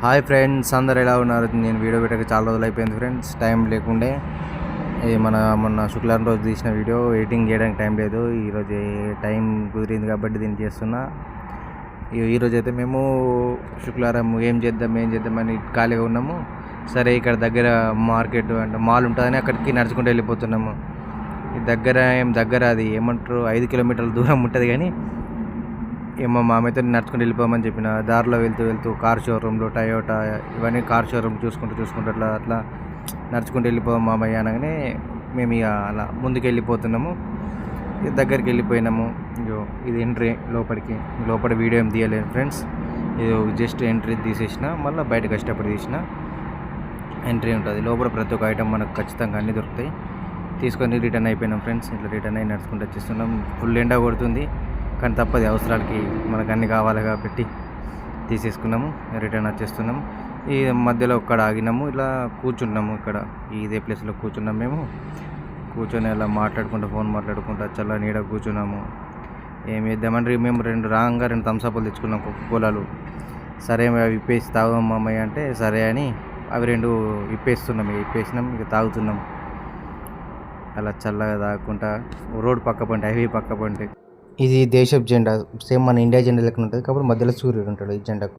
Hi friends, అందరు ఎలా ఉన్నారు? నేను వీడియో పెట్టక చాలా రోజులు అయిపోయింది ఫ్రెండ్స్. టైం లేకుండే ఇది మొన్న శుక్రవారం రోజు తీసిన వీడియో ఎడిటింగ్ చేయడానికి టైం లేదు. ఈరోజు టైం కుదిరింది కాబట్టి దీన్ని చేస్తున్నా. ఈరోజు అయితే మేము శుక్రవారం ఏం చేద్దామని ఖాళీగా ఉన్నాము. సరే, ఇక్కడ దగ్గర మార్కెట్ అంటే మాల్ ఉంటుందని అక్కడికి నడుచుకుంటూ వెళ్ళిపోతున్నాము. దగ్గర అది ఏమంటారు 5 కిలోమీటర్ల దూరం ఉంటుంది. కానీ ఏమో మామైతే నడుచుకుంటూ వెళ్ళిపోమని చెప్పిన. దారిలో వెళ్తూ కార్ షోరూంలో టయోటా ఇవన్నీ కార్ షోరూమ్ చూసుకుంటూ అట్లా నడుచుకుంటూ వెళ్ళిపోదాం మామయ్య అనగానే మేము ఇక అలా ముందుకు వెళ్ళిపోతున్నాము. దగ్గరికి వెళ్ళిపోయినాము. ఇది ఎంట్రీ లోపల వీడియో ఏం తీయలేదు ఫ్రెండ్స్. ఇది జస్ట్ ఎంట్రీ తీసేసిన, మళ్ళీ బయటకు వచ్చేటప్పుడు తీసిన ఎంట్రీ ఉంటుంది. లోపల ప్రతి ఒక్క ఐటమ్ మనకు ఖచ్చితంగా అన్నీ దొరుకుతాయి. తీసుకొని రిటర్న్ అయిపోయినాం ఫ్రెండ్స్. ఇట్లా రిటర్న్ అయ్యి నడుచుకుంటూ వచ్చేస్తున్నాం. ఫుల్ ఎండ కొడుతుంది కానీ తప్పది, అవసరాలకి మనకు అన్నీ కావాలి కాబట్టి తీసేసుకున్నాము. రిటర్న్ వచ్చేస్తున్నాము. ఈ మధ్యలో ఒక్కడ ఆగినాము, ఇలా కూర్చున్నాము. ఇక్కడ ఇదే ప్లేస్లో కూర్చున్నాము. మేము కూర్చొని అలా ఫోన్ మాట్లాడుకుంటూ చల్ల నీడ కూర్చున్నాము. ఏం చేద్దామని మేము రెండు థమ్స్అప్లు తెచ్చుకున్నాం, కోకోకోలాలు. సరే అవి విప్పేసి తాగుదాం మామయ్య అంటే సరే అని అవి 2 విప్పేసినాం. ఇక తాగుతున్నాం. అలా చల్లగా తాగుకుంటా రోడ్ పక్క పంటే, హైవే పక్క పంటే. ఇది దేశపు జెండా, సేమ్ మన ఇండియా జెండా లెక్క ఉంటుంది. కాబట్టి మధ్యలో సూర్యుడు ఉంటాడు ఈ జెండాకు.